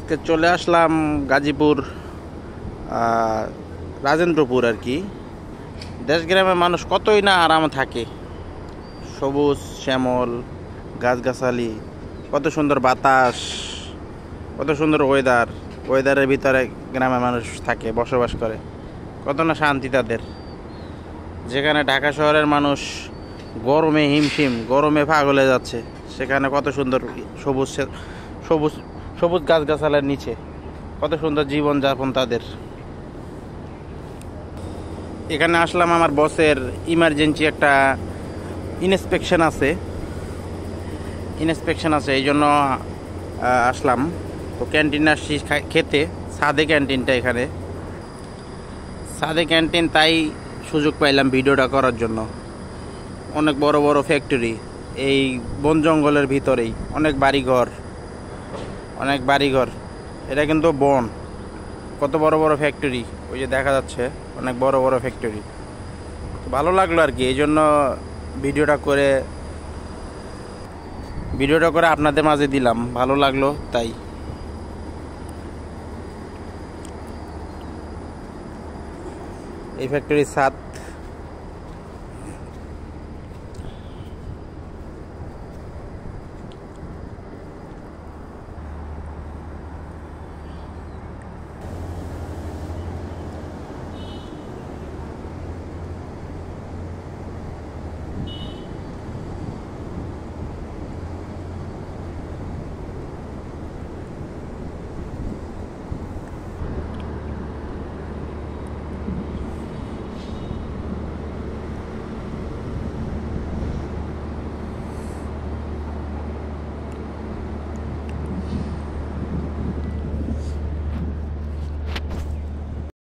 আজকে চলে আসলাম গাজীপুর রাজেন্দ্রপুর আর কি। দেশগ্রামের মানুষ কতই না আরামে থাকে, সবুজ শ্যামল গাছগাছালি, কত সুন্দর বাতাস, কত সুন্দর ওয়েদারের ভিতরে গ্রামের মানুষ থাকে, বসবাস করে, কত না শান্তি তাদের। যেখানে ঢাকা শহরের মানুষ গরমে হিমশিম, গরমে পাগল হয়ে যাচ্ছে, সেখানে কত সুন্দর সবুজ সবুজ সবুজ গাছগাছালার নিচে কত সুন্দর জীবনযাপন তাদের। এখানে আসলাম, আমার বসের ইমার্জেন্সি একটা ইন্সপেকশন আছে, এই জন্য আসলাম। তো ক্যান্টিন আসছি খেতে, সাদে ক্যান্টিনটা, এখানে সাদে ক্যান্টিন, তাই সুযোগ পাইলাম ভিডিওটা করার জন্য। অনেক বড় বড় ফ্যাক্টরি, এই বন জঙ্গলের ভিতরেই অনেক বাড়িঘর। এটা কিন্তু বন, কত বড় বড় ফ্যাক্টরি, ওই যে দেখা যাচ্ছে অনেক বড় বড় ফ্যাক্টরি। ভালো লাগলো আর কি, এই জন্য ভিডিওটা করে আপনাদের মাঝে দিলাম, ভালো লাগলো তাই। এই ফ্যাক্টরির ছাদ